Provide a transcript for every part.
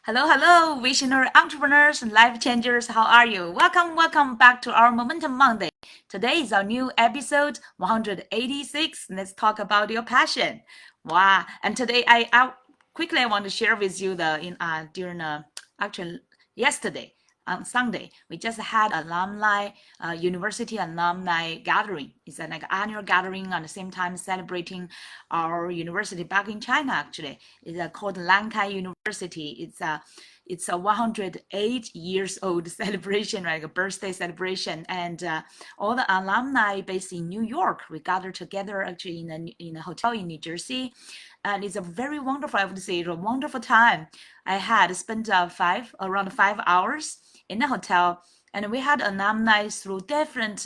Hello, hello, visionary entrepreneurs and life changers. How are you? Welcome back to our Momentum Monday. Today is our new episode 186. Let's talk about your passion. Wow! And today, I want to share with you the in during actually yesterday on Sunday we just had alumni university alumni gathering. It's an like annual gathering at the same time celebrating our university back in China. Actually, it's called Lankai University. It's a 108 years old celebration, like a birthday celebration, and all the alumni based in New York we gathered together actually in a hotel in New Jersey, and it's a very wonderful. I would say it's a wonderful time. I had spent around 5 hours in the hotel, and we had alumni through different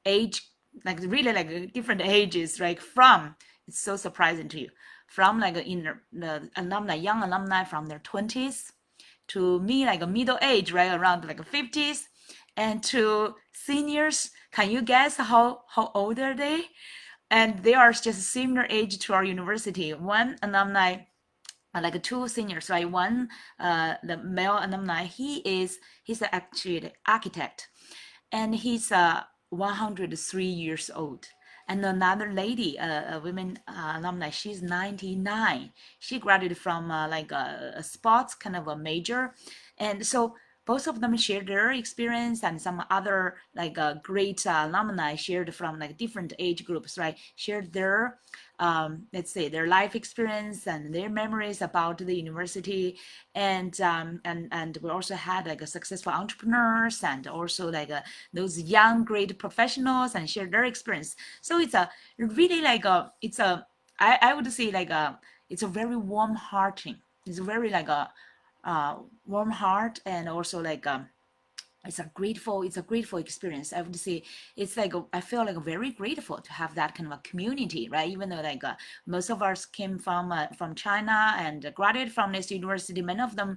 age, like really like different ages, like from it's so surprising to you, from like in the alumni, young alumni from their 20s to me like a middle age, right around like 50s, and to seniors. Can you guess how old are they? And they are just similar age to our university. One alumni, like two seniors, right? One, the male alumni, he's actually the architect, and he's 103 years old. And another lady, a women alumni, she's 99. She graduated from like a sports kind of a major, and so both of them shared their experience, and some other like great alumni shared from like different age groups, right? Shared their let's say their life experience and their memories about the university, and we also had like a successful entrepreneurs and also like those young great professionals and share their experience. So it's a really like a it's a I would say like a it's a very warm hearting. It's very like a warm heart, and also like it's a grateful experience. I would say it's like I feel like very grateful to have that kind of a community, right? Even though like most of us came from China and graduated from this university, many of them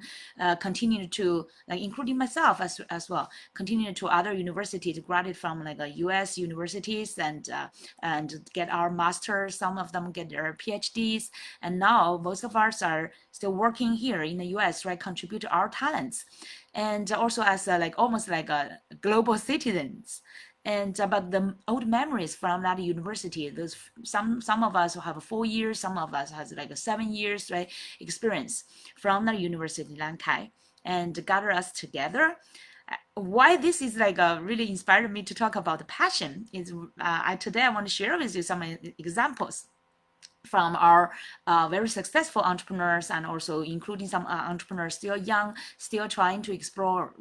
continue to, like including myself as well, continue to other universities, graduate from like US universities, and get our masters. Some of them get their PhDs, and now most of us are still working here in the US, right? Contribute to our talents, and also as like almost like a global citizens. And about the old memories from that university, those some of us have 4 years, some of us has like a 7 years, right, experience from that university Lankai, and gather us together. Why this is like really inspired me to talk about the passion is today I want to share with you some examples from our very successful entrepreneurs, and also including some entrepreneurs still young, still trying to explore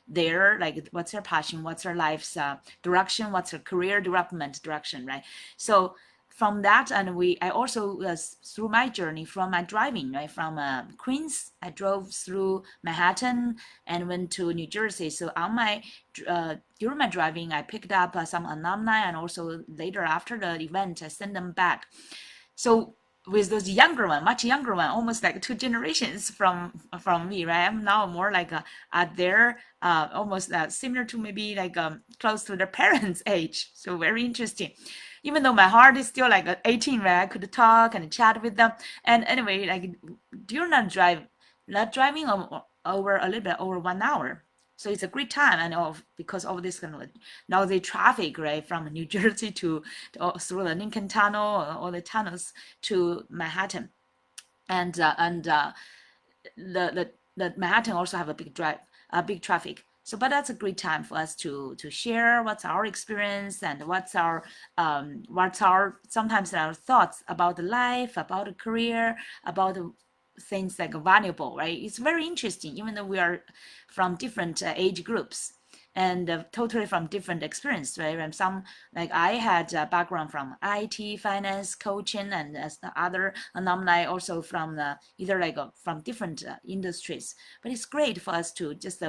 their like what's their passion, what's their life's direction, what's their career development direction, right? So from that, and I also through my journey from my driving, right, from Queens, I drove through Manhattan and went to New Jersey. So on my during my driving, I picked up some alumni, and also later after the event, I sent them back. So with those younger one, much younger one, almost like two generations from me, right? I'm now more like at their almost similar to maybe like close to their parents' age. So very interesting. Even though my heart is still like 18, right? I could talk and chat with them. And anyway, like during that drive, not driving over a little bit over 1 hour. So it's a great time, and because of this kind of now the traffic, right, from New Jersey to through the Lincoln Tunnel, all the tunnels to Manhattan, and the Manhattan also have a big traffic. So, but that's a great time for us to share what's our experience, and what's our sometimes our thoughts about the life, about the career, about the things like valuable, right? It's very interesting, even though we are from different age groups, and totally from different experience, right? And some, like I had a background from IT, finance, coaching, and as the other alumni also from either like from different industries. But it's great for us to just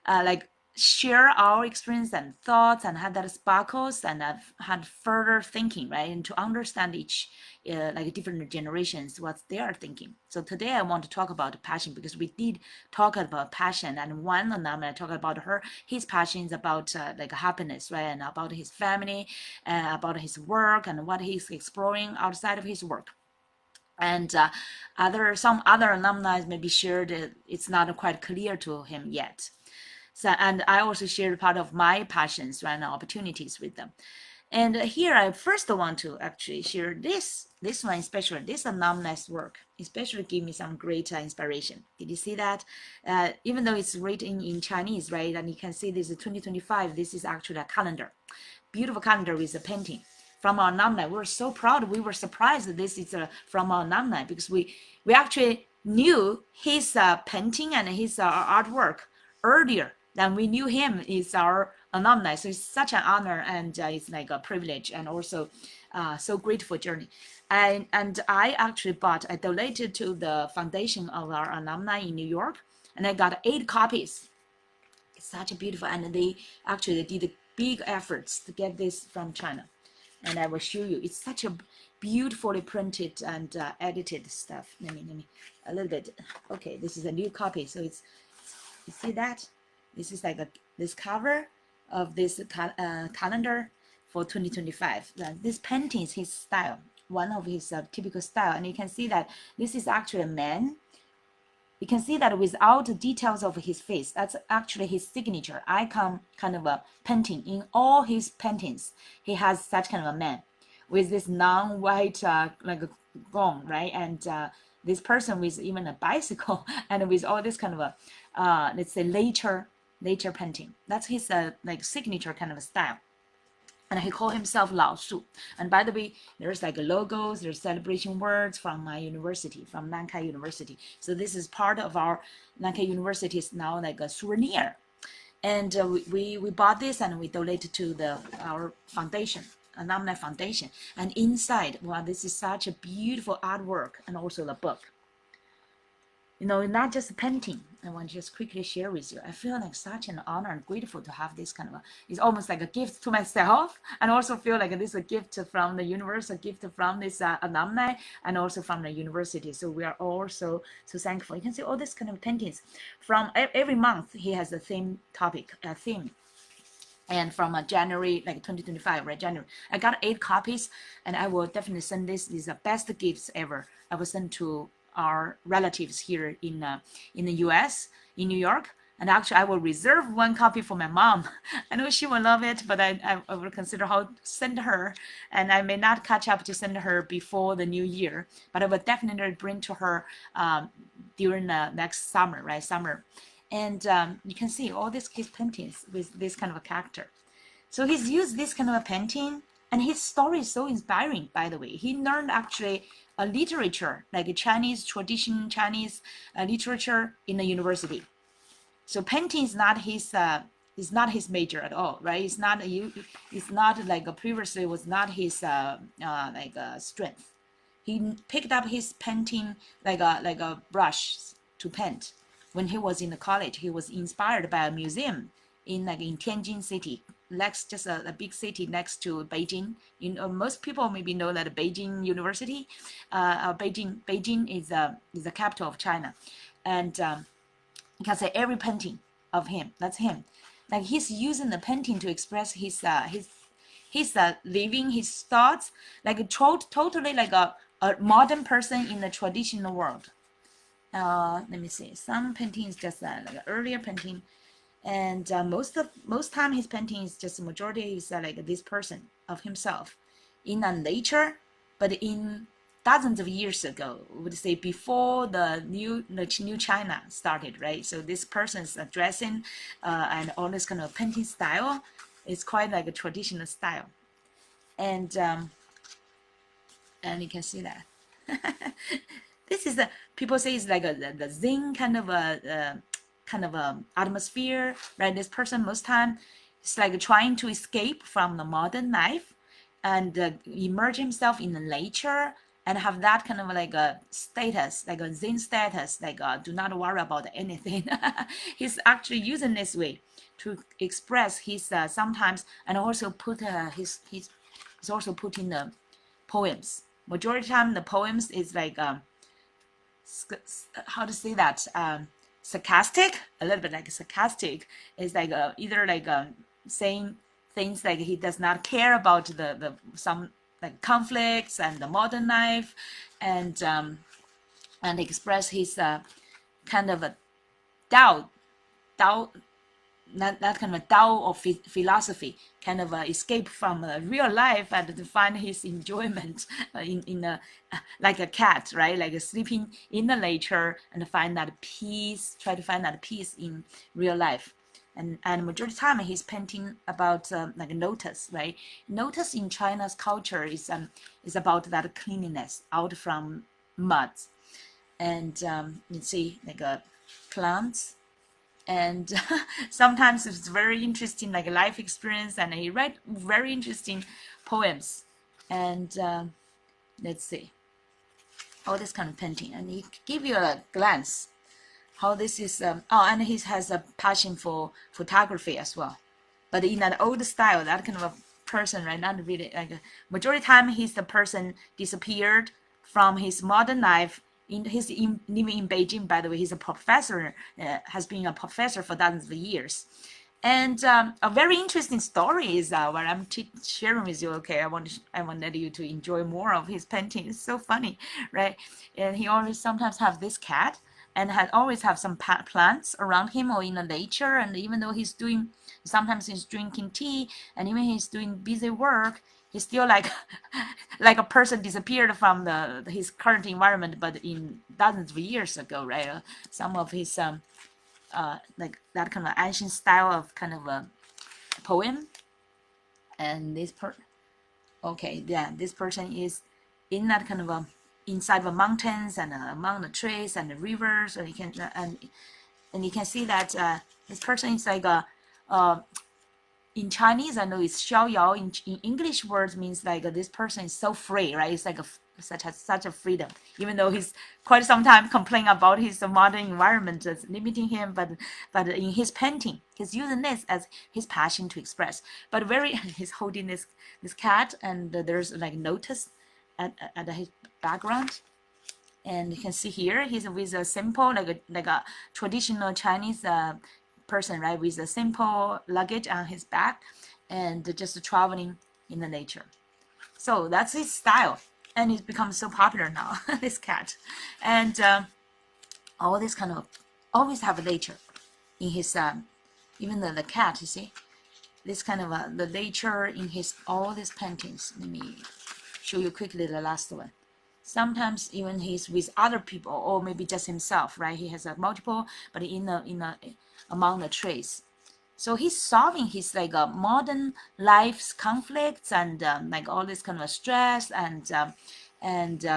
like share our experience and thoughts, and have that sparkles, and have had further thinking, right, and to understand each like different generations what they are thinking. So today I want to talk about passion, because we did talk about passion, and one alumni talked about his passions about like happiness, right, and about his family, about his work, and what he's exploring outside of his work. and some other alumni maybe shared it's not quite clear to him yet. So, and I also shared part of my passions and opportunities with them. And here I first want to actually share this one, especially this alumni's work, especially give me some great inspiration. Did you see that? Even though it's written in Chinese, right? And you can see this is 2025. This is actually a calendar, beautiful calendar with a painting from our alumni. We're so proud. We were surprised that this is from our alumni because we actually knew his painting and his artwork earlier than we knew him is our alumni. So it's such an honor, and it's like a privilege, and also so grateful journey. And I actually I donated to the foundation of our alumni in New York, and I got 8 copies. It's such a beautiful, and they actually did big efforts to get this from China. And I will show you. It's such a beautifully printed and edited stuff. Let me a little bit. Okay, this is a new copy. So it's, you see that? This is like this cover of this calendar for 2025. This painting is his style, one of his typical style, and you can see that this is actually a man. You can see that without the details of his face, that's actually his signature icon kind of a painting. In all his paintings, he has such kind of a man with this non-white like a gown, right? And this person with even a bicycle and with all this kind of a let's say nature painting. That's his like signature kind of a style. And he called himself Lao Shu. And by the way, there's like logos, there's celebration words from my university, from Nankai University. So this is part of our Nankai University is now like a souvenir. And we bought this and we donated to our foundation, alumni foundation. And inside, wow, this is such a beautiful artwork, and also the book. You know, not just painting. I want to just quickly share with you. I feel like such an honor and grateful to have this kind of it's almost like a gift to myself, and also feel like this is a gift from the universe, a gift from this alumni, and also from the university. So we are all so thankful. You can see all this kind of paintings from every month. He has a theme topic, a theme. And from January, like 2025, right? January, I got 8 copies, and I will definitely send this. These are best gifts ever. I will send to our relatives here in the US, in New York. And actually, I will reserve 1 copy for my mom. I know she will love it, but I will consider how to send her. And I may not catch up to send her before the new year, but I will definitely bring to her during the next summer, right? Summer. And you can see all these his paintings with this kind of a character. So he's used this kind of a painting, and his story is so inspiring, by the way. He learned actually a literature, like a Chinese tradition, Chinese literature in the university. So painting is not his major at all, right? It's not like previously was not his strength. He picked up his painting like a brush to paint. When he was in the college, he was inspired by a museum in Tianjin city, just a big city next to Beijing. You know, most people maybe know that Beijing University, Beijing is the capital of China, and you can say every painting of him, that's him. Like he's using the painting to express his living, his thoughts, like totally like a modern person in the traditional world. Let me see. Some painting is just like an earlier painting, and most time his painting is just majority is like this person of himself in a nature, but in dozens of years ago, would say before the new China started, right? So this person's dressing and all this kind of painting style is quite like a traditional style, and you can see that. This is people say it's like the Zheng kind of a atmosphere, right? This person most time is like trying to escape from the modern life and immerse himself in the nature and have that kind of like a status, like a Zen status, like do not worry about anything. He's actually using this way to express his sometimes, and also put he's also putting the poems. Majority of the time the poems is like how to say that, sarcastic, a little bit like sarcastic. Is like either like saying things like he does not care about the some like conflicts and the modern life, and express his kind of a doubt, doubt that kind of Tao of philosophy, kind of escape from real life and to find his enjoyment in a like a cat, right? Like sleeping in the nature and find that peace, try to find that peace in real life. And majority of the time he's painting about like lotus, right? Lotus in China's culture is about that cleanliness out from mud, and you see like plants, and sometimes it's very interesting like life experience, and he write very interesting poems, and let's see all this kind of painting, and he give you a glance how this is oh, and he has a passion for photography as well, but in an old style, that kind of a person, right? Not really like a majority time he's the person disappeared from his modern life. Living in Beijing, by the way. He's a professor, has been a professor for dozens of years. And a very interesting story is what I'm sharing with you. Okay, I wanted you to enjoy more of his painting. It's so funny, right? And he always sometimes have this cat, and had always have some plants around him or in the nature. And even though sometimes he's drinking tea, and even he's doing busy work, he's still like like a person disappeared from his current environment, but in dozens of years ago, right? Some of his like that kind of ancient style of kind of a poem. And okay, yeah, this person is in that kind of a inside the mountains and among the trees and the rivers, and you can see that this person is like a in Chinese, I know it's 逍遥. In English words means like this person is so free, right? It's like such a freedom. Even though he's quite some time complaining about his modern environment that's limiting him, but in his painting, he's using this as his passion to express. But he's holding this cat, and there's like notice at his background. And you can see here he's with a simple like a traditional Chinese person, right, with a simple luggage on his back, and just traveling in the nature. So that's his style, and it's become so popular now. This cat, and all this kind of always have nature in his even the cat. You see this kind of the nature in his all these paintings. Let me show you quickly the last one. Sometimes even he's with other people, or maybe just himself, right? He has a multiple, but among the trees. So he's solving his like modern life's conflicts, and like all this kind of stress and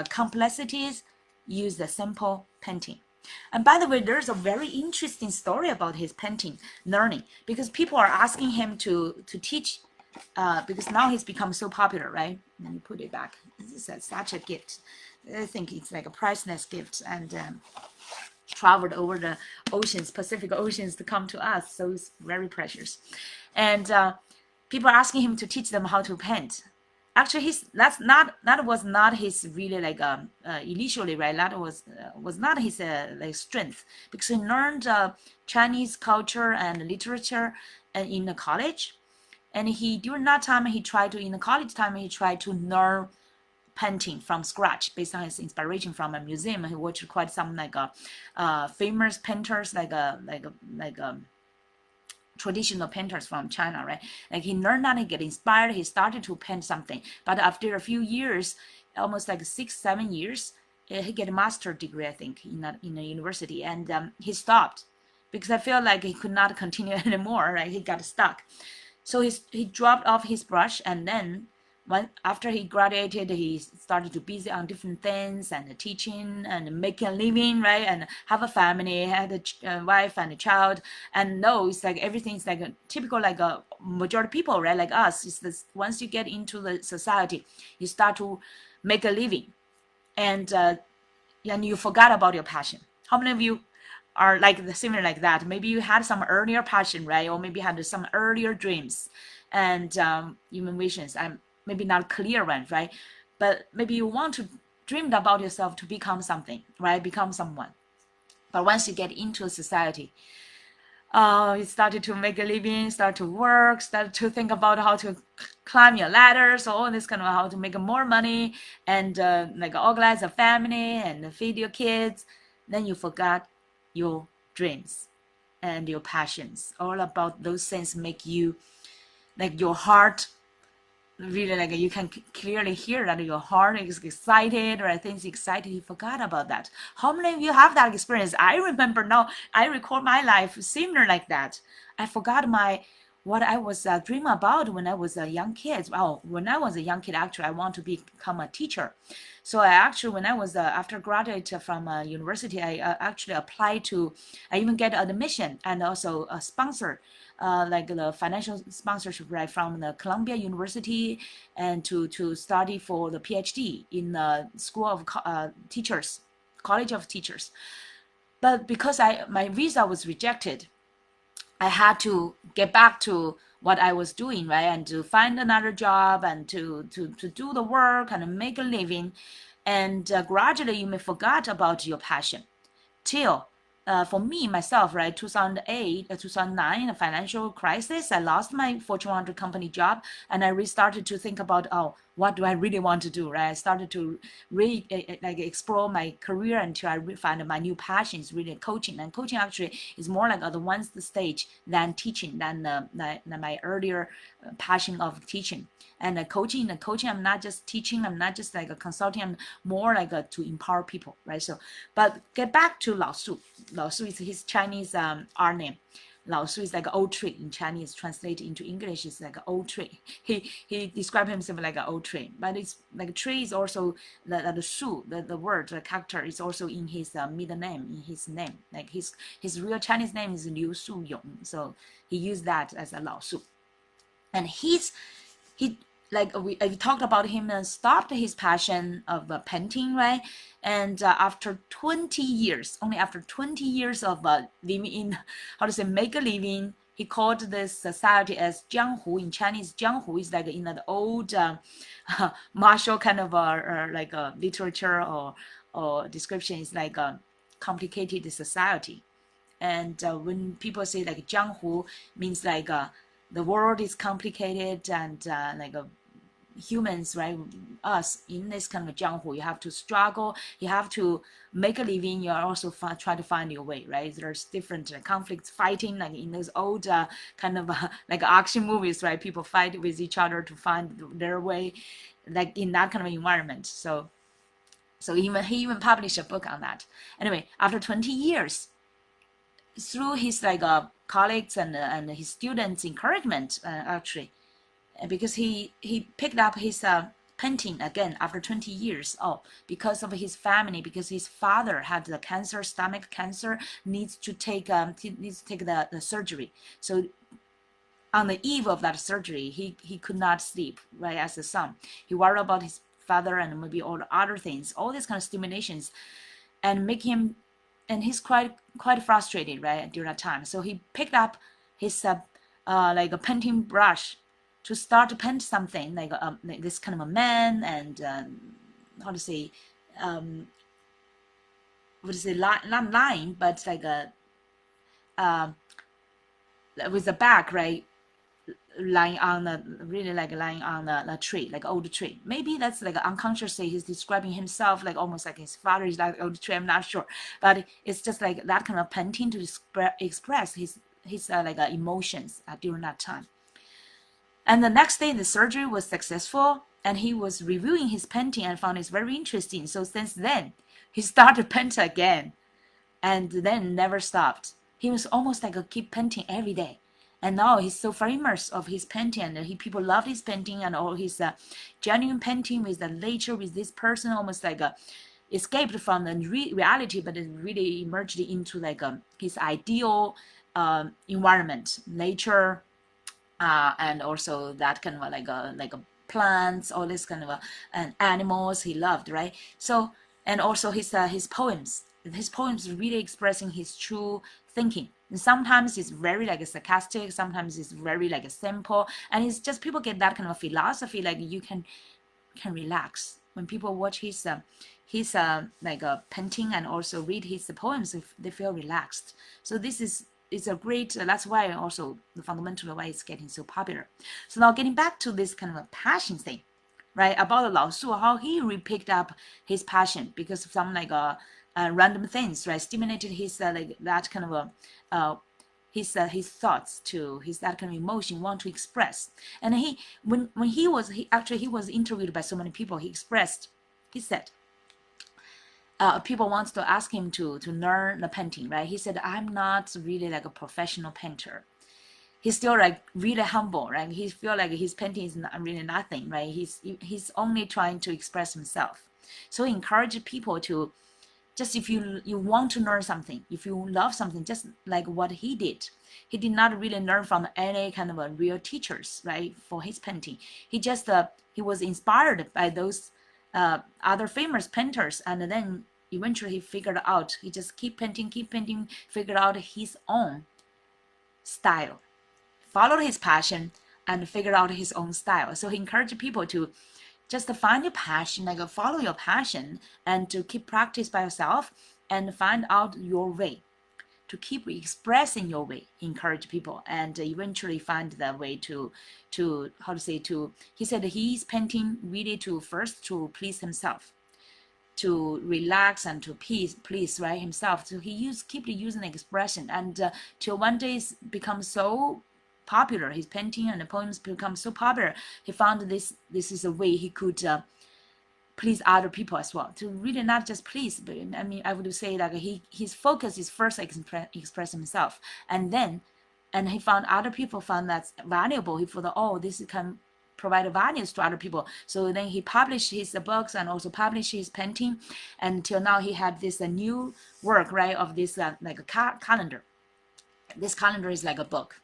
complexities. Use the simple painting. And by the way, there's a very interesting story about his painting learning, because people are asking him to teach. Because now he's become so popular, right? Let me put it back. This is such a gift. I think it's like a priceless gift, and traveled over the oceans, Pacific Oceans, to come to us. So it's very precious. And people are asking him to teach them how to paint. Actually, that was not his really like initially, right? That was not his like strength, because he learned Chinese culture and literature in the college. And during that time, in the college time, he tried to learn painting from scratch based on his inspiration from a museum. He watched quite some like famous painters, like traditional painters from China, right? Like he learned that, he get inspired, he started to paint something. But after a few years, almost like 6-7 years, he get a master's degree, I think, in a university, and he stopped because I feel like he could not continue anymore, right? He got stuck. So he dropped off his brush, and then after he graduated, he started to busy on different things and teaching and making a living, right? And have a family, had a wife and a child. And no, it's like everything's like a typical like a majority people, right? Like us. It's this, once you get into the society, you start to make a living, and you forgot about your passion. How many of you are like similar like that? Maybe you had some earlier passion, right? Or maybe had some earlier dreams and even visions. Maybe not clear ones, right? But maybe you want to dream about yourself to become something, right? Become someone. But once you get into society, you started to make a living, start to work, start to think about how to climb your ladder, so all this kind of how to make more money and like organize a family and feed your kids. Then you forgot your dreams and your passions. All about those things make you like your heart really like you can clearly hear that your heart is excited or things excited. You forgot about that. How many of you have that experience? I remember now. I recall my life similar like that. I forgot my what I was dreaming about when I was a young kid. Oh, when I was a young kid, actually, I want to become a teacher. So I actually, when I was after graduate from university, I actually applied to, I even get admission and also a sponsor, like the financial sponsorship right from the Columbia University, and to study for the PhD in the School of Teachers, College of Teachers. But because my visa was rejected, I had to get back to what I was doing, right? And to find another job and to do the work and make a living. And gradually you may forget about your passion till for me myself, right, 2008 2009, a financial crisis, I lost my Fortune 100 company job, and I restarted to think about, oh, what do I really want to do, right? I started to like explore my career until I find my new passion is really coaching. And coaching actually is more like advanced stage than teaching, than my earlier passion of teaching. And coaching, I'm not just teaching, I'm not just like a consulting, I'm more like to empower people, right? So, but get back to Lao Su. Lao Su is his Chinese art name. Lao Su is like an old tree in Chinese. Translated into English is like an old tree. He described himself like an old tree, but it's like tree is also the Su, the word, the character is also in his middle name, in his name. Like his real Chinese name is Liu Su Yong, so he used that as a Lao Su. And he like we talked about him and stopped his passion of painting, right? And after 20 years, only after 20 years of living in, how to say, make a living, he called this society as Jianghu. In Chinese, Jianghu is like in the old martial kind of like a literature or description. Is like a complicated society. And when people say like Jianghu means like the world is complicated and like humans, right? Us in this kind of Jianghu, you have to struggle, you have to make a living, you are also try to find your way, right? There's different conflicts, fighting, like in those old kind of like action movies, right? People fight with each other to find their way, like in that kind of environment. So even he even published a book on that. Anyway, after 20 years, through his like colleagues and his students' encouragement, actually, because he picked up his painting again after 20 years. Oh, because of his family, because his father had the cancer, stomach cancer, needs to take the surgery. So on the eve of that surgery, he could not sleep, right? As a son, he worried about his father and maybe all the other things, all these kind of stimulations, and make him, and he's quite frustrated, right, during that time. So he picked up his like a painting brush to start to paint something like this kind of a man, and how to say, what is it, not line, but like a with the back, right, lying on the, really like lying on the tree, like old tree. Maybe that's like unconsciously he's describing himself like almost like his father is like old tree. I'm not sure, but it's just like that kind of painting to express his like emotions during that time. And the next day the surgery was successful, and he was reviewing his painting and found it very interesting. So since then he started paint again, and then never stopped. He was almost like a keep painting every day. And now he's so famous of his painting, and people love his painting and all his genuine painting with the nature, with this person, almost like a escaped from the reality, but it really emerged into like his ideal environment, nature, and also that kind of like a plants, all this kind of and animals he loved, right? So, and also his poems. His poems really expressing his true thinking. And sometimes it's very like a sarcastic, sometimes it's very like a simple, and it's just people get that kind of philosophy, like you can relax when people watch his like painting and also read his poems. They feel relaxed. So this is it's a great, that's why also the fundamental why it's getting so popular. So now getting back to this kind of a passion thing, right? About Lao Su, how he picked up his passion because of some like random things, right? Stimulated his like that kind of a his thoughts to his that kind of emotion want to express. And he when he was interviewed by so many people, he said people wants to ask him to learn the painting, right? He said, I'm not really like a professional painter. He's still like really humble, right? He feel like his painting is not really nothing, right? He's only trying to express himself. So he encouraged people to just, if you want to learn something, if you love something, just like what he did. He did not really learn from any kind of a real teachers, right? For his painting, he just he was inspired by those other famous painters, and then eventually he figured out. He just keep painting, figured out his own style, followed his passion, and figured out his own style. So he encouraged people to just find your passion, like follow your passion, and to keep practice by yourself and find out your way, to keep expressing your way. Encourage people and eventually find the way to how to say, to, he said he's painting really to first to please himself, to relax and to please right himself. So he keep using the expression, and till one day it's become so popular. His painting and the poems become so popular. He found this is a way he could please other people as well. To really not just please, but I mean, I would say that his focus is first express himself, and he found other people found that's valuable. He thought, oh, this can provide values to other people. So then he published his books and also published his painting, until now he had this new work, right, of this like a calendar. This calendar is like a book.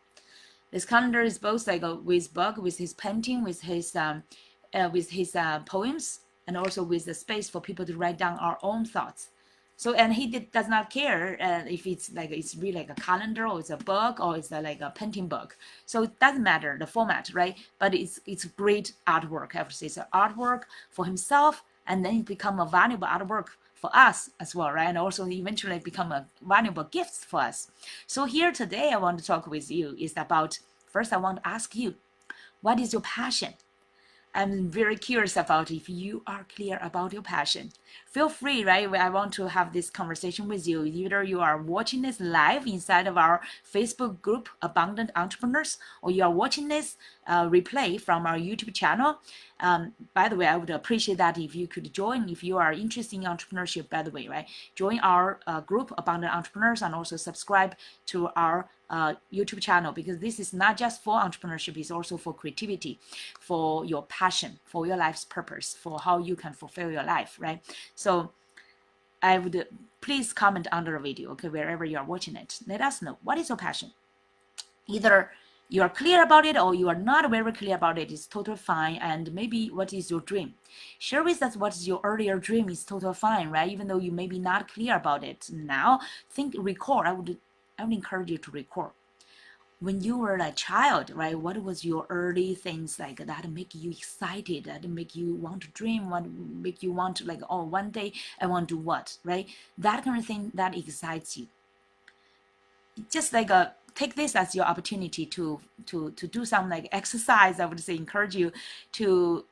This calendar is both like a with book, with his painting, with his poems, and also with the space for people to write down our own thoughts. So, and he does not care if it's like it's really like a calendar or it's a book or it's like a painting book. So it doesn't matter the format, right? But it's great artwork. I would say it's an artwork for himself, and then it become a valuable artwork for us as well, right? And also eventually become a valuable gift for us. So here today I want to talk with you is about, first I want to ask you, what is your passion? I'm very curious about if you are clear about your passion. Feel free, right? I want to have this conversation with you. Either you are watching this live inside of our Facebook group, Abundant Entrepreneurs, or you are watching this replay from our YouTube channel. By the way, I would appreciate that if you could join, if you are interested in entrepreneurship, by the way, right? Join our group, Abundant Entrepreneurs, and also subscribe to our YouTube channel, because this is not just for entrepreneurship, it's also for creativity, for your passion, for your life's purpose, for how you can fulfill your life, right? So I would please comment under the video, okay, wherever you are watching it. Let us know, what is your passion? Either you are clear about it or you are not very clear about it. It's totally fine. And maybe what is your dream? Share with us what is your earlier dream. Is totally fine, right? Even though you may be not clear about it now, record. I would encourage you to record. When you were a child, right? What was your early things like that make you excited, that make you want to dream, what make you want to like, oh, one day I want to do what, right? That kind of thing that excites you. Just like take this as your opportunity to do some like exercise. I would say encourage you to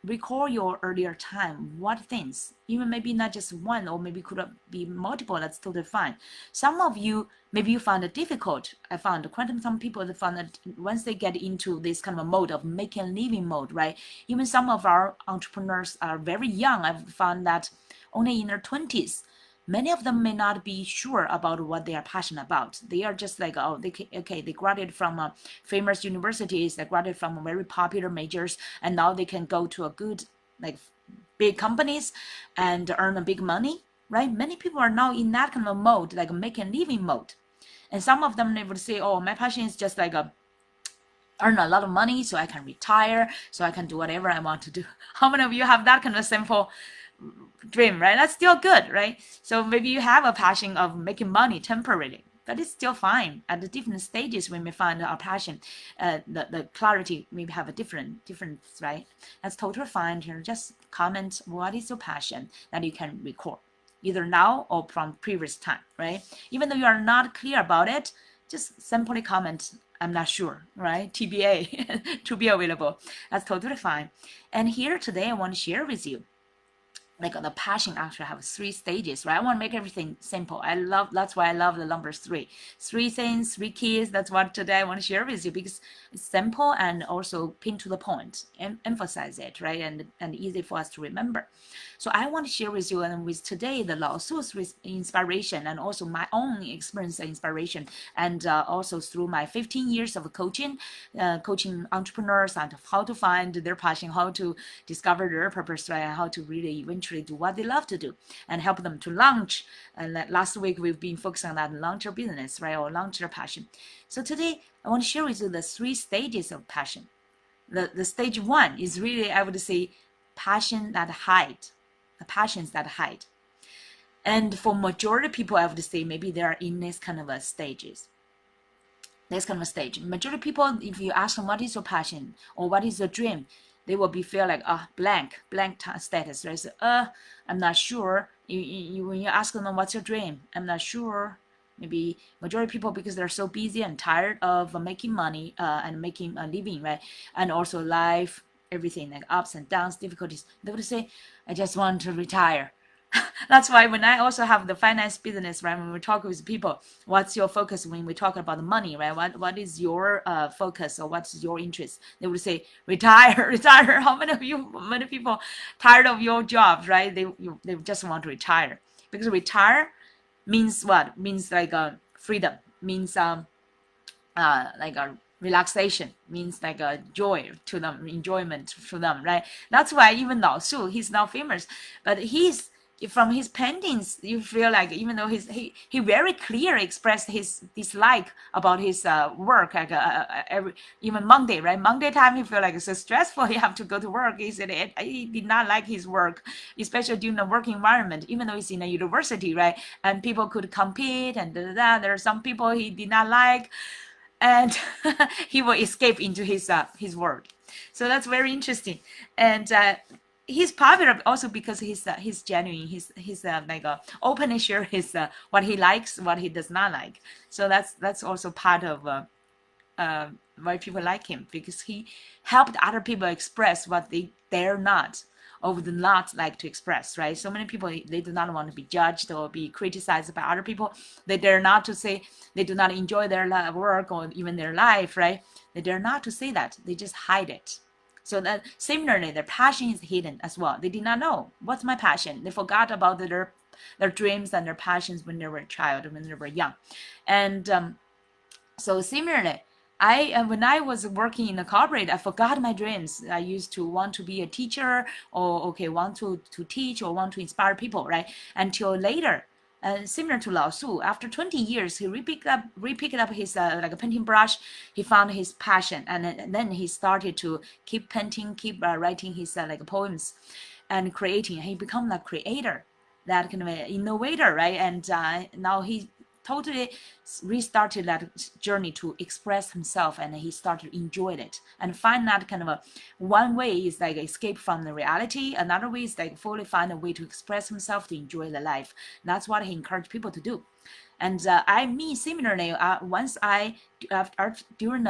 recall your earlier time, what things, even maybe not just one, or maybe could be multiple, that's totally fine. Some of you, maybe you found it difficult. I found some people that found that once they get into this kind of a mode of making a living mode, right? Even some of our entrepreneurs are very young. I've found that only in their 20s. Many of them may not be sure about what they are passionate about. They are just like, oh, they graduated from famous universities, they graduated from very popular majors, and now they can go to a good, like, big companies and earn a big money, right? Many people are now in that kind of mode, like making living mode. And some of them, they would say, oh, my passion is just like earn a lot of money so I can retire, so I can do whatever I want to do. How many of you have that kind of simple dream, right? That's still good, right? So maybe you have a passion of making money temporarily, but it's still fine. At the different stages, we may find our passion, the clarity maybe have a difference, right? That's totally fine. Just comment what is your passion that you can record, either now or from previous time, right? Even though you are not clear about it, just simply comment, I'm not sure, right? TBA, to be available. That's totally fine. And here today, I want to share with you, like the passion actually have 3 stages, right? I want to make everything simple. That's why I love the number 3. 3 things, 3 keys. That's what today I want to share with you, because it's simple and also pin to the point and emphasize it, right? And easy for us to remember. So I want to share with you, and with today, the Lao Tzu's inspiration, and also my own experience and inspiration, and also through my 15 years of coaching, coaching entrepreneurs on how to find their passion, how to discover their purpose, right? And how to really eventually do what they love to do, and help them to launch. And last week we've been focusing on that, launch your business, right? Or launch your passion. So today I want to share with you the 3 stages of passion. The stage 1 is really, I would say, passion that hide. The passions that hide. And for majority of people, I would say maybe they are in this kind of a stages. This kind of a stage. Majority of people, if you ask them what is your passion or what is your dream, they will be feel like blank status. Right? So, I'm not sure. When you ask them what's your dream, I'm not sure. Maybe majority of people, because they're so busy and tired of making money and making a living, right? And also life, everything like ups and downs, difficulties. They would say, I just want to retire. That's why when I also have the finance business, right? When we talk with people, what's your focus when we talk about the money, right? What is your focus, or what's your interest? They would say retire, retire. How many people tired of your jobs, right? They just want to retire, because retire means what? Means like freedom, means like a relaxation, means like a joy to them, enjoyment to them, right? That's why even Lao Tzu, he's now famous, but he's from his paintings, you feel like even though he very clear expressed his dislike about his work, like every even Monday, right? Monday time he feel like it's so stressful. He have to go to work. He said he did not like his work, especially during the work environment. Even though he's in a university, right, and people could compete and da, da, da. There are some people he did not like, and he will escape into his world. So that's very interesting. And he's popular also because he's genuine. He's like openly share his what he likes, what he does not like. So that's also part of why people like him, because he helped other people express what they dare not or would not like to express, right? So many people, they do not want to be judged or be criticized by other people. They dare not to say they do not enjoy their work or even their life, right? They dare not to say that. They just hide it. So that similarly, their passion is hidden as well. They did not know what's my passion. They forgot about their dreams and their passions when they were a child, when they were young. And so similarly, when I was working in a corporate, I forgot my dreams. I used to want to be a teacher, or want to teach, or want to inspire people, right? Until later, similar to Lao Tzu, after 20 years, he repicked up his like a painting brush. He found his passion, and then he started to keep painting, keep writing his like poems, and creating. He become a creator, that kind of an innovator, right? And now he totally restarted that journey to express himself, and he started to enjoy it and find that kind of a one way is like escape from the reality, another way is like fully find a way to express himself to enjoy the life. That's what he encouraged people to do. And me similarly, once during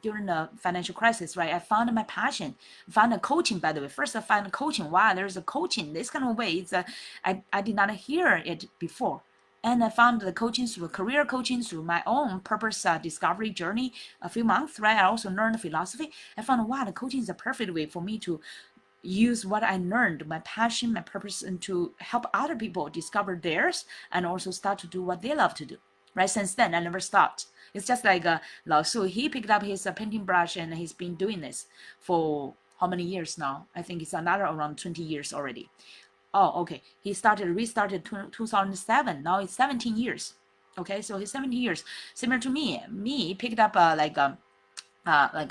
during the financial crisis, right, I found my passion. Found a coaching, by the way. First, I found coaching. Wow, there's a coaching this kind of way. It's I did not hear it before. And I found the coaching through career coaching, through my own purpose discovery journey a few months, right? I also learned philosophy. I found, wow, the coaching is a perfect way for me to use what I learned, my passion, my purpose, and to help other people discover theirs and also start to do what they love to do, right? Since then, I never stopped. It's just like Lao Tzu, he picked up his painting brush and he's been doing this for how many years now? I think it's another around 20 years already. Oh, okay. He restarted 2007. Now it's 17 years. Okay, so he's 17 years. Similar to me. Me picked up like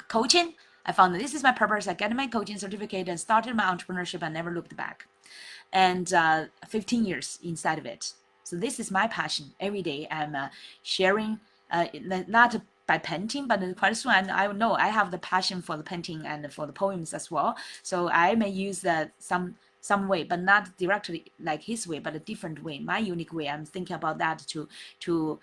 coaching. I found that this is my purpose. I got my coaching certificate and started my entrepreneurship and never looked back. And 15 years inside of it. So this is my passion. Every day I'm sharing, not by painting, but quite soon I know I have the passion for the painting and for the poems as well. So I may use some some way, but not directly like his way, but a different way, my unique way. I'm thinking about that to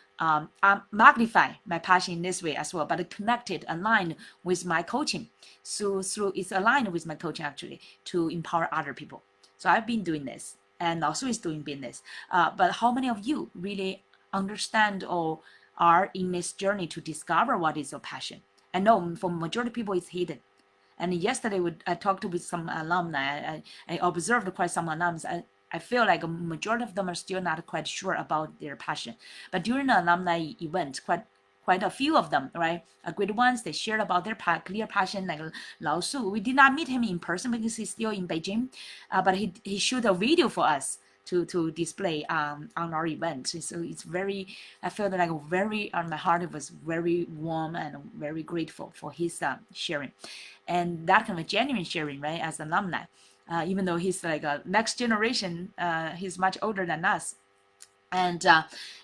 magnify my passion in this way as well, but connected, aligned with my coaching. So through it's aligned with my coaching actually to empower other people. So I've been doing this, and also is doing business. But how many of you really understand or are in this journey to discover what is your passion? I know for majority of people it's hidden. And yesterday I talked with some alumni. I observed quite some alumni. I feel like a majority of them are still not quite sure about their passion. But during the alumni event, quite a few of them, right, great ones, they shared about their clear passion. Like Lao Su, we did not meet him in person because he's still in Beijing, but he shot a video for us to display on our event. So it's very, I felt like very on my heart. It was very warm and very grateful for his sharing, and that kind of genuine sharing, right? As alumni, even though he's like a next generation, he's much older than us. And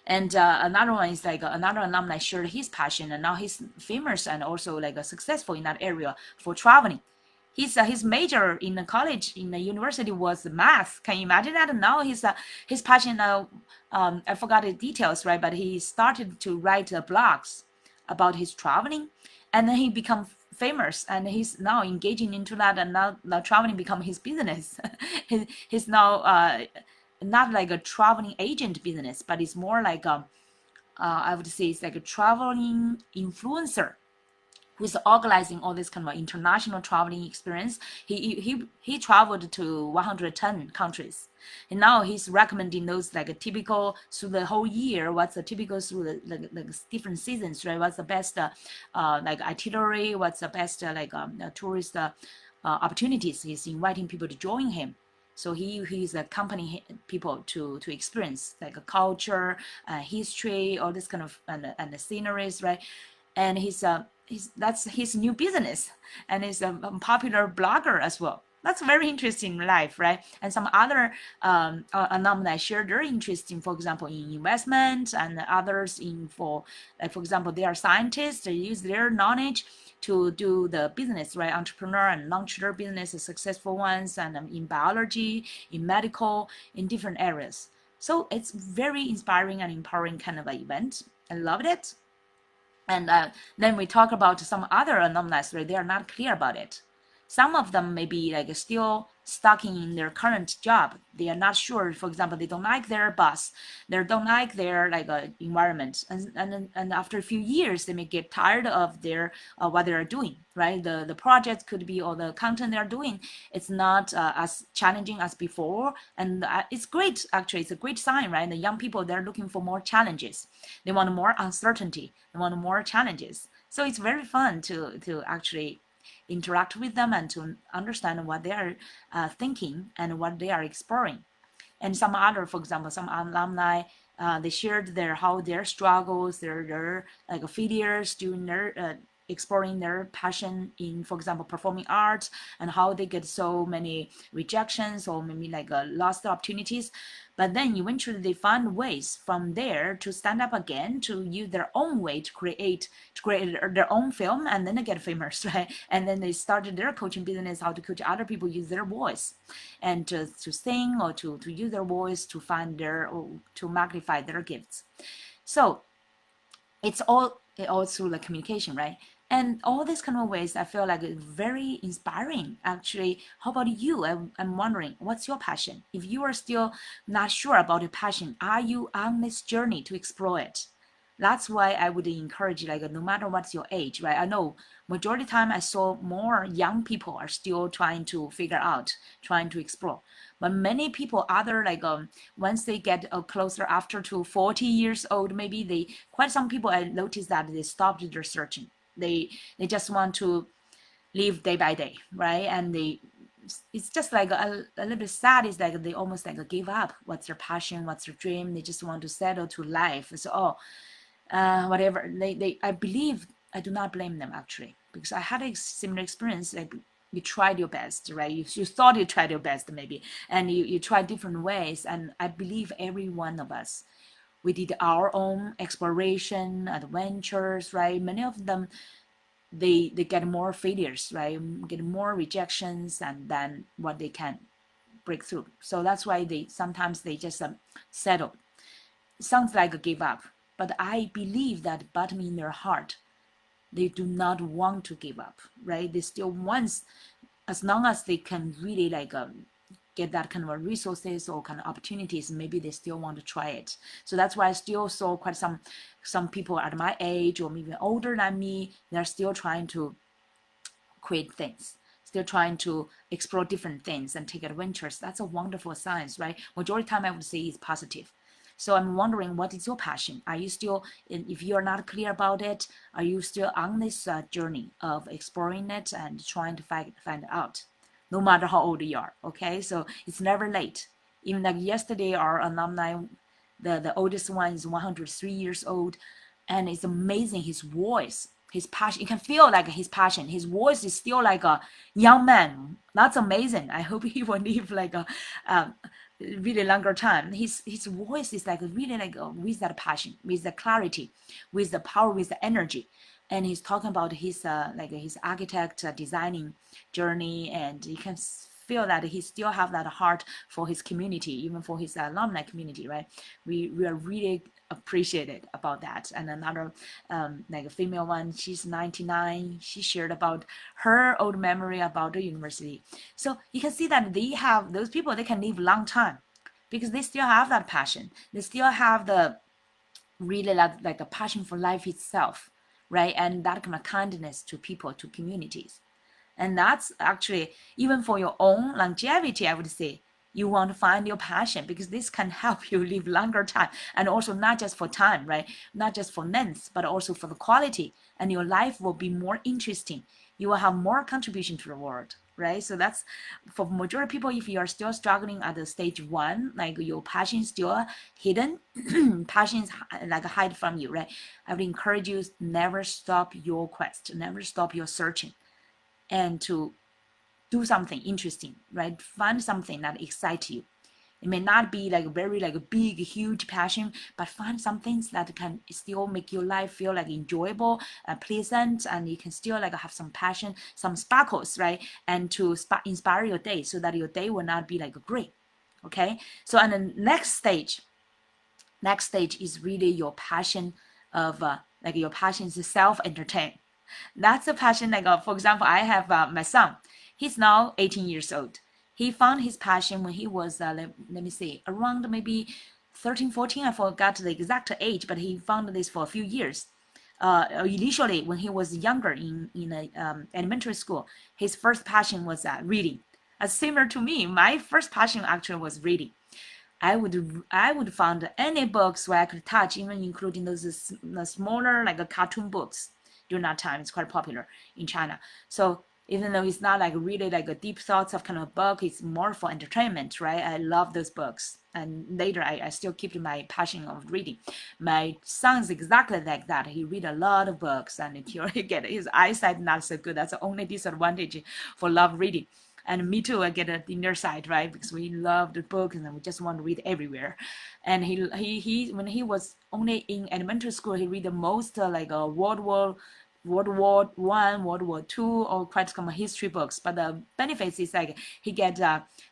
another one is like another alumni shared his passion, and now he's famous and also like successful in that area for traveling. His major in the college, in the university, was math. Can you imagine that? Now his passion. I forgot the details, right? But he started to write blogs about his traveling, and then he become famous, and he's now engaging into that, and now traveling become his business. He's now not like a traveling agent business, but it's more like I would say it's like a traveling influencer who's organizing all this kind of international traveling experience. He traveled to 110 countries, and now he's recommending those like a typical through the whole year. What's the typical through the different seasons, right? What's the best like itinerary? What's the best tourist opportunities? He's inviting people to join him. So he's accompanying people to experience like a culture, history, all this kind of and the sceneries, right? And that's his new business, and he's a popular blogger as well. That's very interesting life, right? And some other alumni share their interest in, for example, in investment, and others in for, like for example, they are scientists. They use their knowledge to do the business, right? Entrepreneur and launch their business, successful ones, and in biology, in medical, in different areas. So it's very inspiring and empowering kind of an event. I loved it. And then we talk about some other alumni, right? They are not clear about it. Some of them may be like still stuck in their current job. They are not sure. For example, they don't like their boss. They don't like their like environment. And after a few years, they may get tired of their what they are doing. Right? The project could be, or the content they are doing, it's not as challenging as before. And it's great. Actually, it's a great sign, right? The young people, they're looking for more challenges. They want more uncertainty. They want more challenges. So it's very fun to actually interact with them and to understand what they are thinking and what they are exploring. And some other, for example, some alumni, they shared how their struggles, their like failures during their exploring their passion in, for example, performing arts, and how they get so many rejections or maybe like lost opportunities. But then eventually they find ways from there to stand up again, to use their own way to create their own film, and then they get famous, right? And then they started their coaching business, how to coach other people use their voice, and to sing, or to use their voice to find their, or to magnify their gifts. So it's all through the communication, right? And all these kind of ways, I feel like it's very inspiring. Actually, how about you? I'm wondering, what's your passion? If you are still not sure about your passion, are you on this journey to explore it? That's why I would encourage, like, no matter what's your age, right? I know majority of the time I saw more young people are still trying to figure out, trying to explore. But many people, other like once they get closer after to 40 years old, maybe they, quite some people, I noticed that they stopped their searching. They just want to live day by day, right? And it's just like a little bit sad. It's like they almost like give up. What's their passion? What's their dream? They just want to settle to life. So whatever they I believe, I do not blame them actually, because I had a similar experience. Like, you tried your best, right? You thought you tried your best maybe, and you tried different ways. And I believe every one of us, we did our own exploration, adventures, right? Many of them, they get more failures, right? Get more rejections, and than what they can break through. So that's why they sometimes they just settle. Sounds like a give up, but I believe that bottom in their heart, they do not want to give up, right? They still want, as long as they can really get that kind of resources or kind of opportunities, maybe they still want to try it. So that's why I still saw quite some people at my age or maybe older than me, they're still trying to create things, still trying to explore different things and take adventures. That's a wonderful sign, right? Majority of the time I would say is positive. So I'm wondering, what is your passion? Are you still, if you're not clear about it, are you still on this journey of exploring it and trying to find out, no matter how old you are? Okay, so it's never late. Even like yesterday, our alumni, the oldest one is 103 years old, and it's amazing his voice, his passion. You can feel like his passion. His voice is still like a young man. That's amazing. I hope he will live like a really longer time. His voice is like really like with that passion, with the clarity, with the power, with the energy. And he's talking about his like his architect designing journey, and you can feel that he still have that heart for his community, even for his alumni community, right? We are really appreciated about that. And another like a female one, she's 99. She shared about her old memory about the university. So you can see that they have those people, they can live long time because they still have that passion. They still have the really like a passion for life itself, right? And that kind of kindness to people, to communities. And that's actually, even for your own longevity, I would say, you want to find your passion, because this can help you live longer time. And also not just for time, right? Not just for length, but also for the quality. And your life will be more interesting. You will have more contribution to the world, right? So that's for majority of people. If you are still struggling at the stage one, like your passion is still hidden, passion is like hide from you, right? I would encourage you, never stop your quest, never stop your searching, and to do something interesting, right? Find something that excites you. It may not be like very like a big, huge passion, but find some things that can still make your life feel like enjoyable, pleasant, and you can still like have some passion, some sparkles, right? And to inspire your day, so that your day will not be like gray. Okay. So and the next stage is really your passion of like your passion is self-entertain. That's a passion. Like for example, I have my son. He's now 18 years old. He found his passion when he was let me see, around maybe 13, 14. I forgot the exact age, but he found this for a few years. Initially, when he was younger in a elementary school, his first passion was reading. Similar to me, my first passion actually was reading. I would find any books where I could touch, even including those the smaller like cartoon books. During that time, it's quite popular in China. So even though it's not like really like a deep thoughts of kind of book, it's more for entertainment, right? I love those books. And later I still keep my passion of reading. My son's exactly like that. He read a lot of books, and until he get his eyesight not so good. That's the only disadvantage for love reading. And me too, I get a dinner side, right? Because we love the book and we just want to read everywhere. And he when he was only in elementary school, he read the most like World War I, World War II, or quite some history books. But the benefits is like he get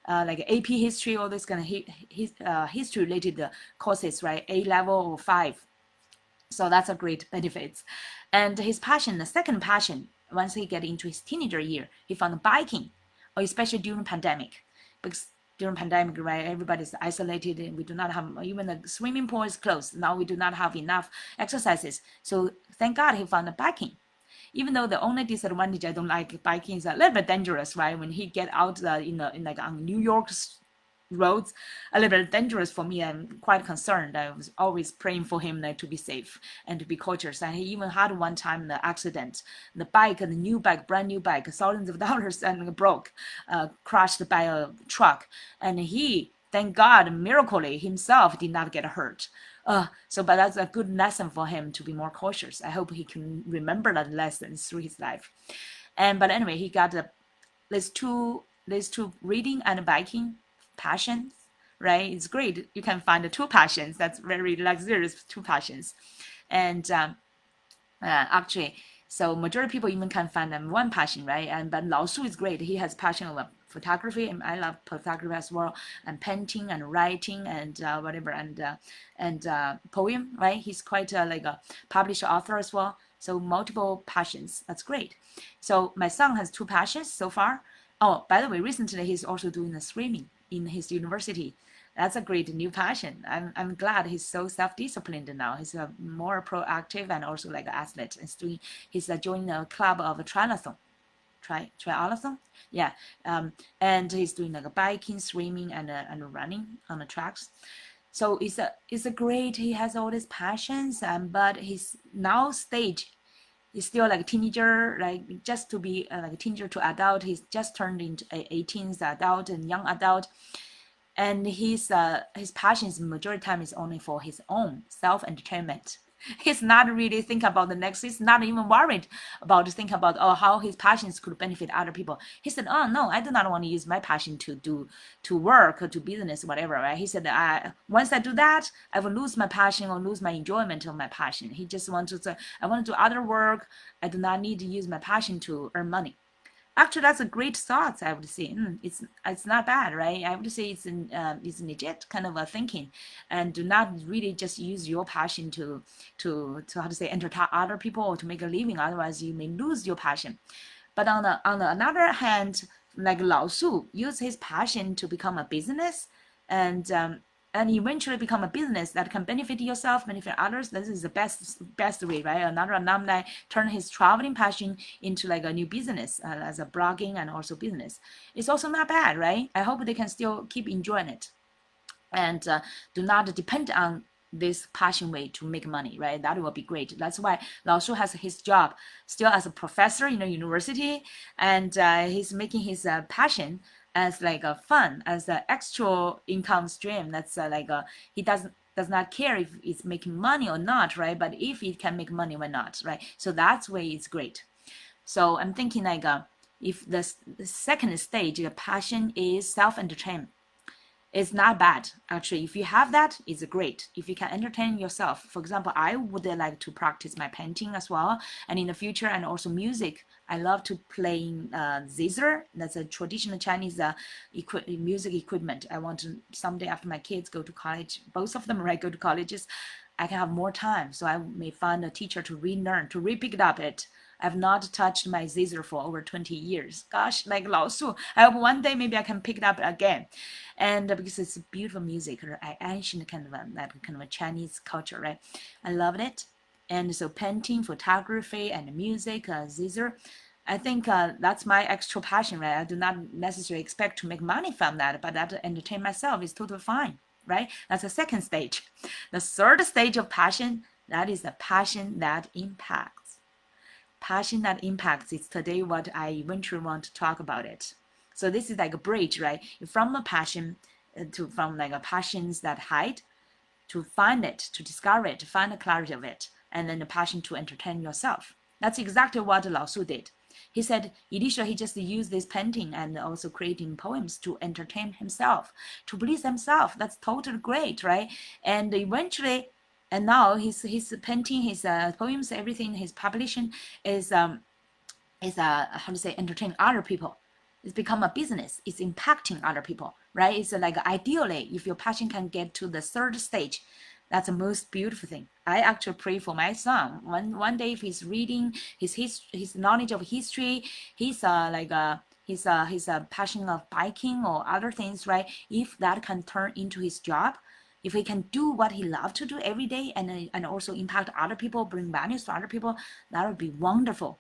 like AP history, all this kind of history related courses, right? A level or 5. So that's a great benefits. And his passion, the second passion, once he get into his teenager year, he found biking, or especially during pandemic, because during pandemic, right, everybody's isolated and we do not have, even the swimming pool is closed. Now we do not have enough exercises. So thank God he found the biking. Even though the only disadvantage I don't like biking is a little bit dangerous, right? When he get out in like on New York's roads, a little bit dangerous for me. I'm quite concerned. I was always praying for him to be safe and to be cautious. And he even had one time the accident. The bike, the new bike, brand new bike, thousands of dollars, and broke, crashed by a truck. And he, thank God, miraculously himself did not get hurt. But that's a good lesson for him to be more cautious. I hope he can remember that lesson through his life. But anyway, he got these two reading and biking passions, right? It's great. You can find the two passions. That's very luxurious, two passions. And actually, so majority of people even can find them one passion, right? But Lao Su is great. He has passion of photography, and I love photography as well, and painting and writing and whatever, and poem, right? He's quite like a published author as well. So multiple passions. That's great. So my son has 2 passions so far. Oh, by the way, recently he's also doing the swimming in his university. That's a great new passion. I'm glad he's so self-disciplined now. He's more proactive and also like an athlete. He's joining a club of a triathlon. Triathlon, yeah, and he's doing like a biking, swimming, and running on the tracks. So it's a great. He has all these passions, but his now stage is still like a teenager, like just to be like a teenager to adult. He's just turned into 18 adult and young adult, and his passions majority time is only for his own self entertainment. He's not really think about the next. He's not even worried about think about how his passions could benefit other people. He said, "Oh no, I do not want to use my passion to work or to business, whatever." Right? He said, once I do that, I will lose my passion or lose my enjoyment of my passion. He just wants to say, I want to do other work. I do not need to use my passion to earn money. Actually, that's a great thought. I would say it's not bad, right? I would say it's legit kind of a thinking, and do not really just use your passion to how to say entertain other people or to make a living. Otherwise, you may lose your passion. But on the another hand, like Lao Su used his passion to become a business, and eventually become a business that can benefit yourself, benefit others. This is the best way, right? Another alumni turned his traveling passion into like a new business as a blogging and also business. It's also not bad, right? I hope they can still keep enjoying it and do not depend on this passion way to make money, right? That will be great. That's why Lao Shu has his job still as a professor in a university, and he's making his passion as like a fun, as an extra income stream. That's he does not care if it's making money or not, right? But if it can make money, why not, right? So that's way it's great. So I'm thinking like if the second stage, the passion is self-entertainment. It's not bad actually. If you have that, it's great. If you can entertain yourself, for example, I would like to practice my painting as well, and in the future, and also music. I love to play zither. That's a traditional Chinese music equipment. I want to someday after my kids go to college, both of them right go to colleges, I can have more time, so I may find a teacher to relearn, to re-pick it up it. I've not touched my zither for over 20 years. Gosh, like Lao Su. I hope one day maybe I can pick it up again. And because it's beautiful music, or ancient kind of that kind of a Chinese culture, right? I loved it. And so painting, photography, and music, zither. I think that's my extra passion, right? I do not necessarily expect to make money from that, but that to entertain myself is totally fine, right? That's the second stage. The third stage of passion, that is the passion that impacts. Passion that impacts is today what I eventually want to talk about it. So this is like a bridge, right? From a passion from like a passions that hide to find it, to discover it, to find the clarity of it, and then the passion to entertain yourself. That's exactly what Lao Su did. He said initially he just used this painting and also creating poems to entertain himself, to please himself. That's totally great, right? And eventually, and now his painting, his poems, everything, his publishing is how to say entertain other people. It's become a business. It's impacting other people, right? It's like ideally, if your passion can get to the third stage, that's the most beautiful thing. I actually pray for my son. One day, if he's reading his knowledge of history, his his passion of biking or other things, right? If that can turn into his job, if he can do what he loves to do every day and also impact other people, bring values to other people, that would be wonderful.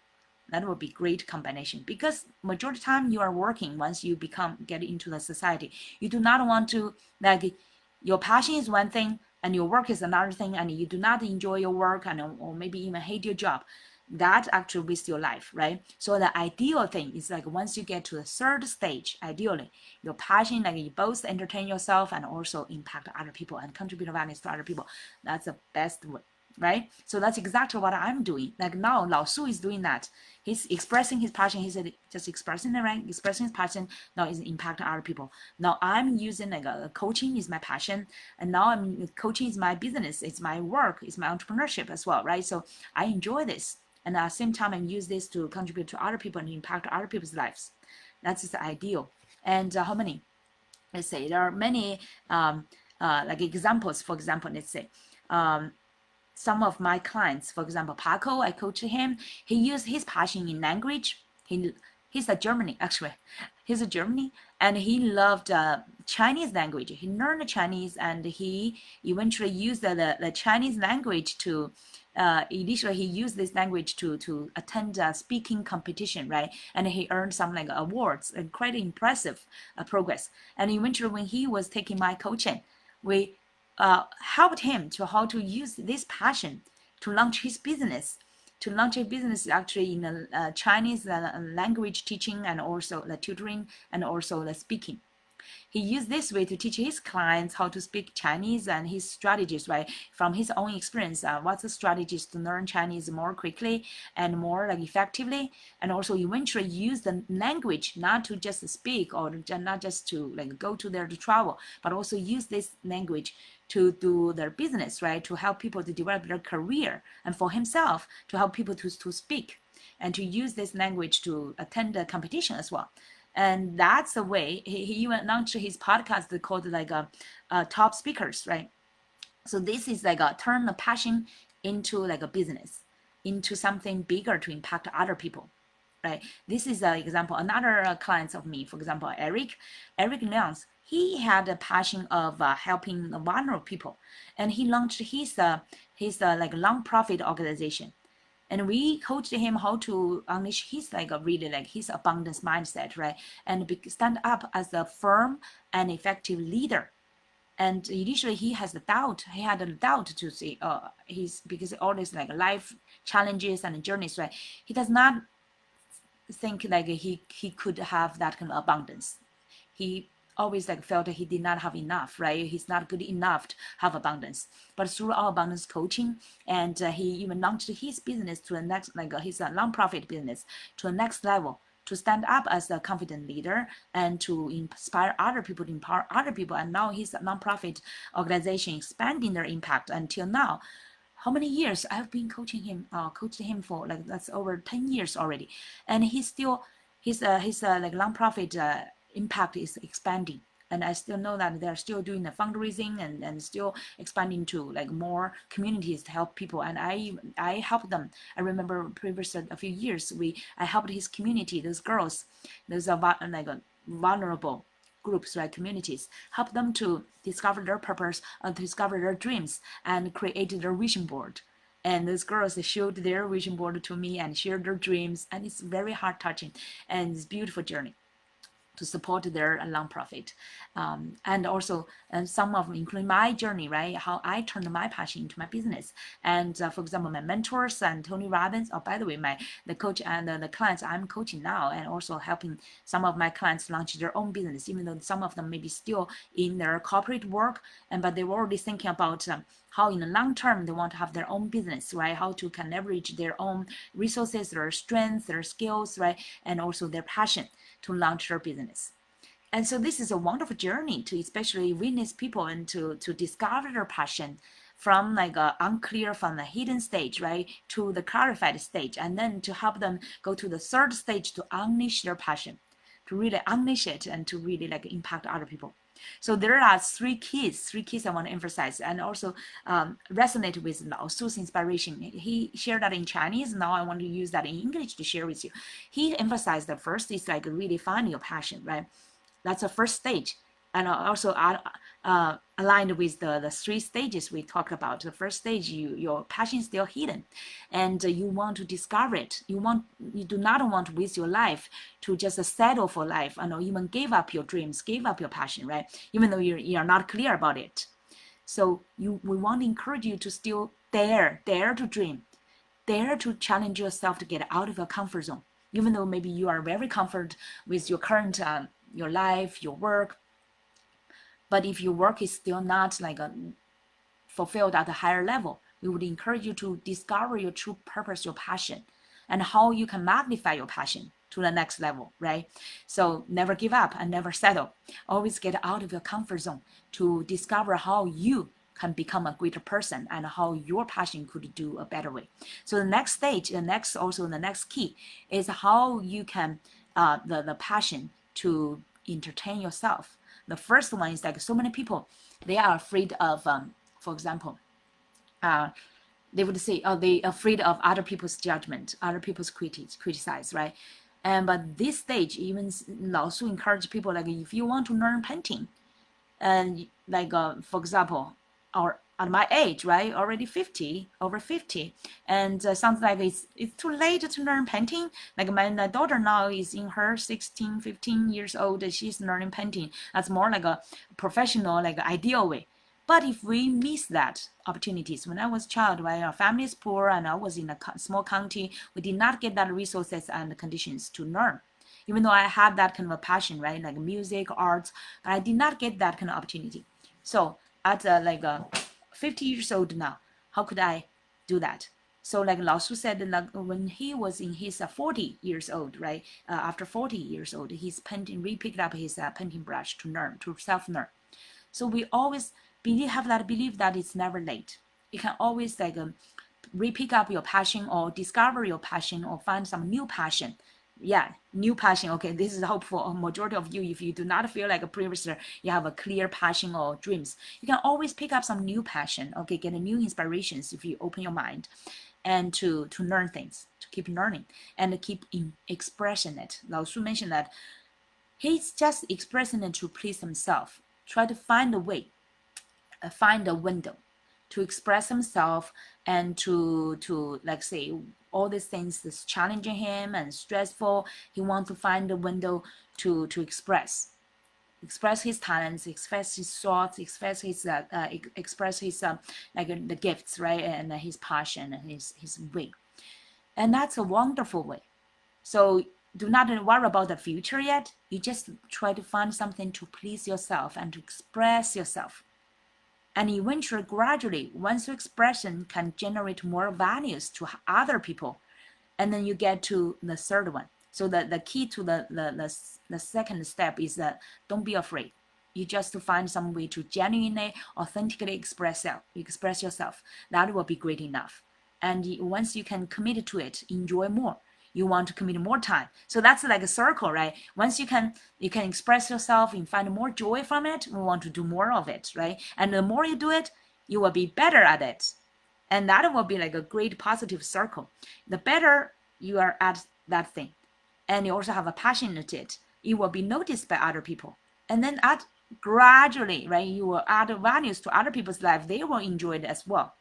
That would be great combination, because majority of the time you are working. Once you get into the society, you do not want to like your passion is one thing and your work is another thing, and you do not enjoy your work and or maybe even hate your job. That actually wastes your life, right? So the ideal thing is like once you get to the third stage, ideally, your passion, like you both entertain yourself and also impact other people and contribute values to other people. That's the best way, right? So that's exactly what I'm doing. Like now, Lao Su is doing that. He's expressing his passion. He said just expressing it, right? Expressing his passion now is impacting other people. Now I'm using like coaching is my passion, and now coaching is my business. It's my work. It's my entrepreneurship as well, right? So I enjoy this. And at the same time, I use this to contribute to other people and impact other people's lives. That's the ideal. And how many? Let's say there are many like examples. For example, let's say some of my clients, for example, Paco, I coach him. He used his passion in language. He's a Germany actually. He's a Germany, and he loved Chinese language. He learned Chinese, and he eventually used the Chinese language to. Initially, he used this language to attend a speaking competition, right? And he earned some like awards and quite impressive progress. And eventually, when he was taking my coaching, we helped him to how to use this passion to launch his business. To launch a business actually in the Chinese language teaching and also the tutoring and also the speaking. He used this way to teach his clients how to speak Chinese and his strategies, right? From his own experience, what's the strategies to learn Chinese more quickly and more like effectively, and also eventually use the language not to just speak or not just to like go to there to travel, but also use this language to do their business, right? To help people to develop their career, and for himself to help people to speak and to use this language to attend the competition as well. And that's the way he even launched his podcast called like top speakers, right? So this is like a turn a passion into like a business, into something bigger to impact other people, right? This is an example. Another clients of me, for example, Eric Lyons, he had a passion of helping vulnerable people, and he launched his like non-profit organization, and we coached him how to unleash his like a really like his abundance mindset, right? And stand up as a firm and effective leader. And initially he has the doubt, he had a doubt to say he's because all these like life challenges and journeys, right? He does not think like he could have that kind of abundance. He always like felt he did not have enough, right? He's not good enough to have abundance. But through our abundance coaching, and he even launched his business to the next, like his nonprofit business to the next level, to stand up as a confident leader and to inspire other people, to empower other people. And now his nonprofit organization expanding their impact until now. How many years I've been coached him for like that's over 10 years already, and he's still his like nonprofit impact is expanding. And I still know that they're still doing the fundraising and still expanding to like more communities to help people. And I help them. I remember previous a few years I helped his community, those girls, those are like vulnerable groups, right, communities, help them to discover their purpose, discover their dreams, and create their vision board. And those girls, they showed their vision board to me and shared their dreams, and it's very heart touching and it's a beautiful journey to support their nonprofit. And also some of them, including my journey, right? How I turned my passion into my business. And for example, my mentors and Tony Robbins. Oh, by the way, the coach and the clients I'm coaching now, and also helping some of my clients launch their own business, even though some of them may be still in their corporate work, but they were already thinking about how in the long term they want to have their own business, right? How to can leverage their own resources, their strengths, their skills, right? And also their passion to launch their business. And so this is a wonderful journey to especially witness people and to discover their passion from like a unclear, from the hidden stage, right, to the clarified stage, and then to help them go to the third stage to unleash their passion, to really unleash it and to really like impact other people. So there are three keys I want to emphasize, and also resonate with Lao Su's inspiration. He shared that in Chinese. Now I want to use that in English to share with you. He emphasized the first is like really finding your passion, right? That's the first stage. And also aligned with the three stages we talked about. The first stage, your passion is still hidden, and you want to discover it. You do not want to waste your life to just settle for life, and even give up your dreams, give up your passion, right? Even though you're not clear about it. So we want to encourage you to still dare to dream, dare to challenge yourself to get out of your comfort zone, even though maybe you are very comfort with your current your life, your work. But if your work is still not like fulfilled at a higher level, we would encourage you to discover your true purpose, your passion, and how you can magnify your passion to the next level, right? So never give up and never settle. Always get out of your comfort zone to discover how you can become a greater person and how your passion could do a better way. So the next stage, the next key is how you can the passion to entertain yourself. The first one is like so many people, they are afraid of, for example, they would say, oh, they afraid of other people's judgment, other people's criticize, right? And but this stage, even Lao Su encourage people like if you want to learn painting, and like for example, or at my age, right, already 50, over 50, and sounds like it's too late to learn painting. Like my daughter now is in her 16, 15 years old. She's learning painting. That's more like a professional, like ideal way. But if we miss that opportunities, when I was a child, right, our family is poor and I was in a small county, we did not get that resources and conditions to learn. Even though I had that kind of a passion, right, like music, arts, but I did not get that kind of opportunity. So at 50 years old now, how could I do that? So like Lao Su said, like when he was in his 40 years old, right, after 40 years old, he's painting, re-picked up his painting brush to learn, to self-learn. So we always have that belief that it's never late. You can always like re-pick up your passion or discover your passion or find some new passion. Yeah, new passion. Okay, this is hope for a majority of you. If you do not feel like a previous you have a clear passion or dreams, you can always pick up some new passion. Okay, get a new inspirations if you open your mind, and to learn things, to keep learning and keep expressing it. Lao Su mentioned that he's just expressing it to please himself. Try to find a way, find a window to express himself and to like say all these things that's challenging him and stressful. He wants to find a window to express his talents, express his thoughts, express his like the gifts, right, and his passion and his way. And that's a wonderful way. So do not worry about the future yet. You just try to find something to please yourself and to express yourself. And eventually, gradually, once your expression can generate more values to other people, and then you get to the third one. So the key to the second step is that don't be afraid. You just to find some way to genuinely, authentically express yourself. That will be great enough. And once you can commit to it, enjoy more. You want to commit more time. So that's like a circle, right? Once you can express yourself and find more joy from it, we want to do more of it, right? And the more you do it, you will be better at it. And that will be like a great positive circle. The better you are at that thing, and you also have a passion at it, it will be noticed by other people. And then gradually, right, you will add values to other people's life. They will enjoy it as well.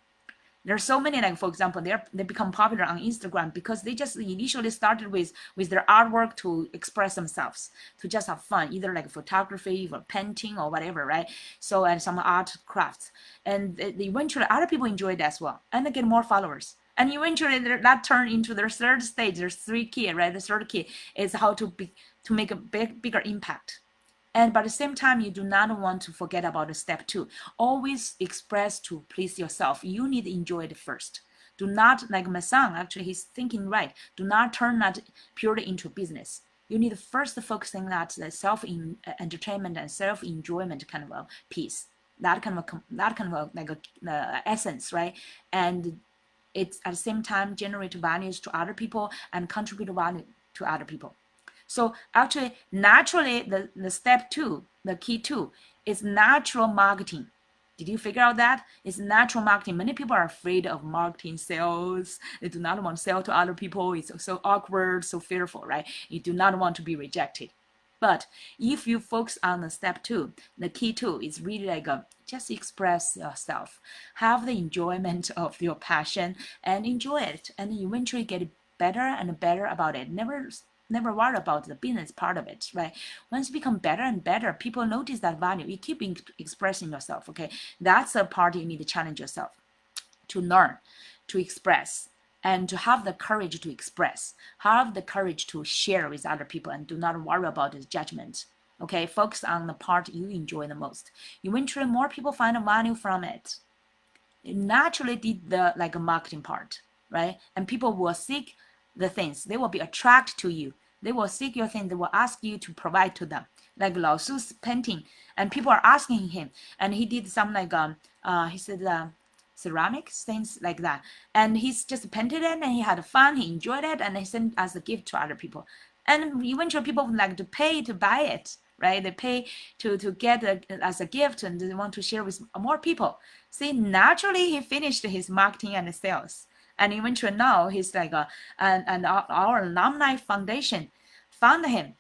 There's so many, like for example, they become popular on Instagram because they just initially started with their artwork to express themselves, to just have fun, either like photography or painting or whatever, right? So and some art crafts, and eventually other people enjoy it as well, and they get more followers. And eventually that turned into their third stage. There's three key, right? The third key is how to make a bigger impact. And but at the same time, you do not want to forget about the step two. Always express to please yourself. You need to enjoy it first. Do not, like my son, actually, he's thinking right. Do not turn that purely into business. You need to first focus on that self-entertainment and self-enjoyment kind of a piece. That kind of like a essence, right? And it's at the same time generate values to other people and contribute value to other people. So actually, naturally, the step two, the key two, is natural marketing. Did you figure out that? It's natural marketing. Many people are afraid of marketing sales. They do not want to sell to other people. It's so awkward, so fearful, right? You do not want to be rejected. But if you focus on the step two, the key two is really like just express yourself, have the enjoyment of your passion and enjoy it, and eventually get better and better about it. Never worry about the business part of it, right? Once you become better and better, people notice that value. You keep expressing yourself, okay? That's a part you need to challenge yourself to learn, to express, and to have the courage to express, have the courage to share with other people, and do not worry about the judgment. Okay, focus on the part you enjoy the most. Eventually, more people find a value from it. It naturally did the like a marketing part, right? And people will seek the things. They will be attracted to you. They will seek your things. They will ask you to provide to them. Like Lao Su's painting, and people are asking him, and he did some like he said ceramics things like that, and he's just painted it, and he had fun. He enjoyed it, and he sent as a gift to other people. And eventually, people would like to pay to buy it, right? They pay to get as a gift, and they want to share with more people. See, naturally he finished his marketing and sales, and eventually now he's like and our alumni foundation found him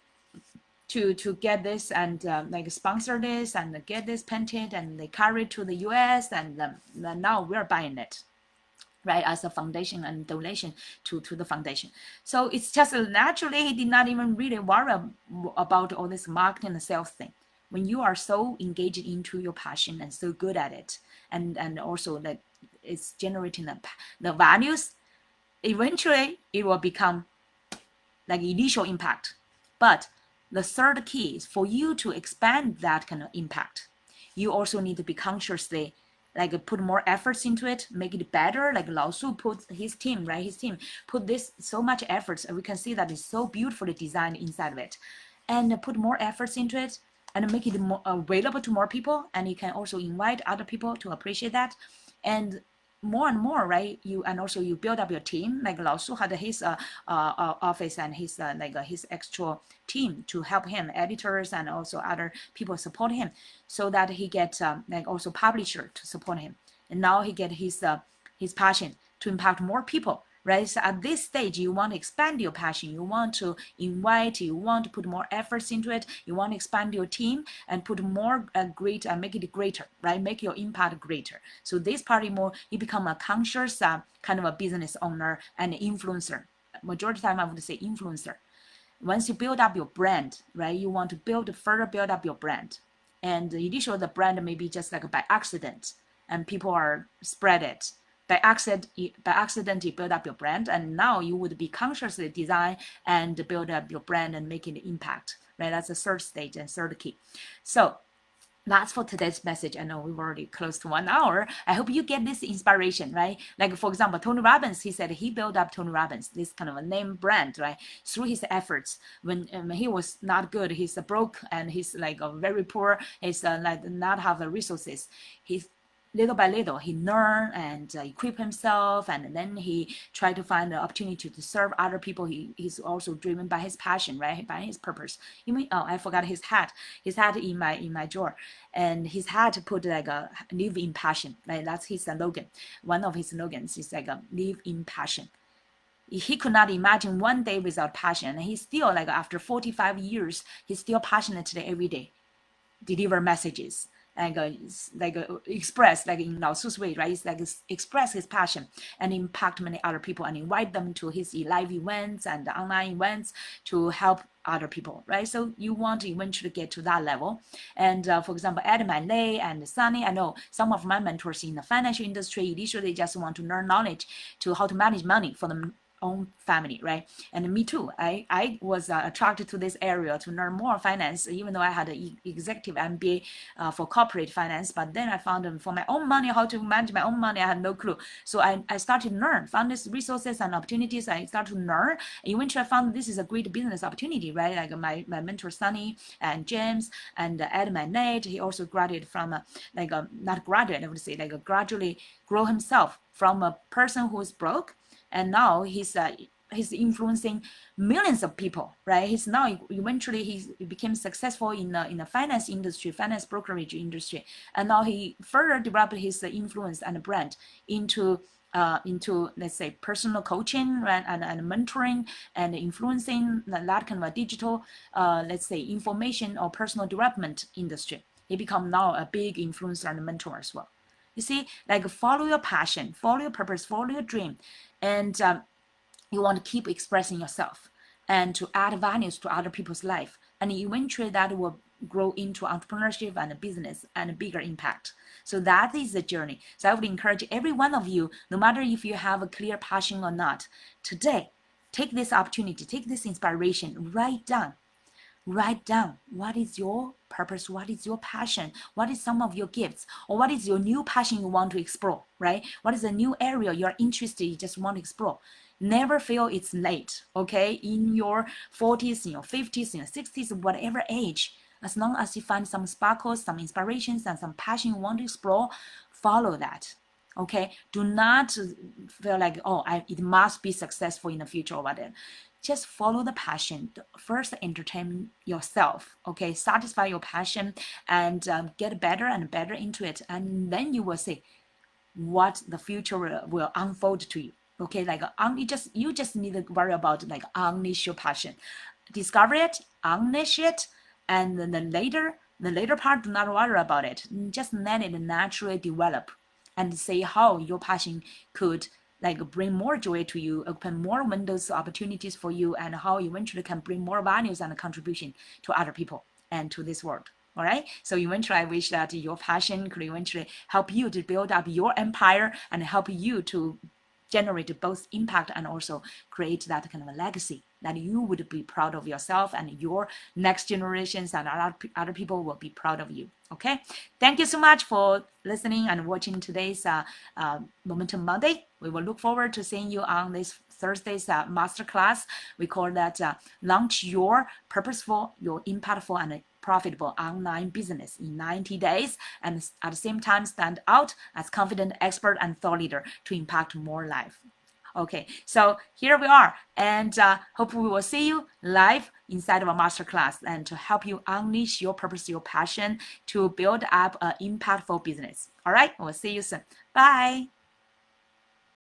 to get this and like sponsor this and get this painted, and they carry it to the US, and now we're buying it, right, as a foundation and donation to the foundation. So it's just naturally he did not even really worry about all this marketing and sales thing. When you are so engaged into your passion and so good at it, and also that it's generating the values, eventually it will become like initial impact. But the third key is for you to expand that kind of impact. You also need to be consciously like put more efforts into it, make it better. Like Lao Su put his team, right? His team put this so much efforts, and we can see that it's so beautifully designed inside of it, and put more efforts into it and make it more available to more people. And you can also invite other people to appreciate that, and more and more, right? You and also you build up your team. Like Lao Su had his office and his his actual team to help him, editors and also other people support him, so that he get like also publisher to support him. And now he get his passion to impact more people, right? So at this stage, you want to expand your passion, you want to invite, you want to put more efforts into it, you want to expand your team and put more great and make it greater, right? Make your impact greater. So this part more, you become a conscious kind of a business owner and influencer. Majority of the time I would say influencer. Once you build up your brand, right, you want to further build up your brand. And initially the brand may be just like by accident, and people are spread it. By accident you build up your brand, and now you would be consciously design and build up your brand and making the impact, right? That's the third stage and third key. So that's for today's message. I know we've already close to 1 hour. I hope you get this inspiration, right? Like for example, Tony Robbins, he said he built up Tony Robbins, this kind of a name brand, right? Through his efforts. When he was not good, he's broke and he's like very poor, he's like not have the resources. He's little by little he learned and equip himself, and then he tried to find the opportunity to serve other people. He's also driven by his passion, right, by his purpose. You mean, oh, I forgot his hat in my drawer, and his hat put like a live in passion, right? That's his slogan. One of his slogans is like a live in passion. He could not imagine one day without passion, and he's still like after 45 years he's still passionate today, every day deliver messages, express like in Lao Su's way, right? It's like express his passion and impact many other people and invite them to his live events and online events to help other people, right? So you want to eventually get to that level. And for example, Adam and Lei and Sunny, I know some of my mentors in the financial industry initially just want to learn knowledge to how to manage money for them own family, right? And me too. I was attracted to this area to learn more finance, even though I had an executive MBA for corporate finance. But then I found for my own money, how to manage my own money, I had no clue. So I started to learn, found these resources and opportunities. I started to learn. Eventually, I found this is a great business opportunity, right? Like my mentor Sunny and James and Adam and Nate. He also graduated from not graduate, I would say, like gradually grow himself from a person who's broke, and now he's influencing millions of people, right? He's now eventually he became successful in the finance industry, finance brokerage industry, and now he further developed his influence and brand into let's say personal coaching, right? and mentoring and influencing that kind of a digital let's say information or personal development industry. He become now a big influencer and mentor as well. You see, like follow your passion, follow your purpose, follow your dream, and you want to keep expressing yourself and to add values to other people's life, and eventually that will grow into entrepreneurship and business and a bigger impact. So that is the journey. So I would encourage every one of you, no matter if you have a clear passion or not, today take this opportunity, take this inspiration, write down what is your purpose, what is your passion, what is some of your gifts, or what is your new passion you want to explore, right? What is a new area you're interested, you just want to explore. Never feel it's late, okay? In your 40s, in your 50s, in your 60s, whatever age, as long as you find some sparkles, some inspirations, and some passion you want to explore, follow that. Okay, do not feel like, oh, it must be successful in the future or whatever. Just follow the passion. First, entertain yourself. Okay, satisfy your passion and get better and better into it, and then you will see what the future will unfold to you. Okay, like you just need to worry about like unleash your passion, discover it, unleash it, and then the later part, do not worry about it. Just let it naturally develop, and see how your passion could like bring more joy to you, open more windows, opportunities for you, and how eventually can bring more values and contribution to other people and to this world. All right. So eventually, I wish that your passion could eventually help you to build up your empire and help you to generate both impact and also create that kind of a legacy that you would be proud of yourself, and your next generations and other people will be proud of you. Okay, thank you so much for listening and watching today's Momentum Monday. We will look forward to seeing you on this Thursday's masterclass. We call that launch your purposeful, your impactful, and profitable online business in 90 days, and at the same time stand out as confident expert and thought leader to impact more life. Okay, so here we are, and hope we will see you live inside of a masterclass and to help you unleash your purpose, your passion to build up an impactful business. All right, we'll see you soon. Bye.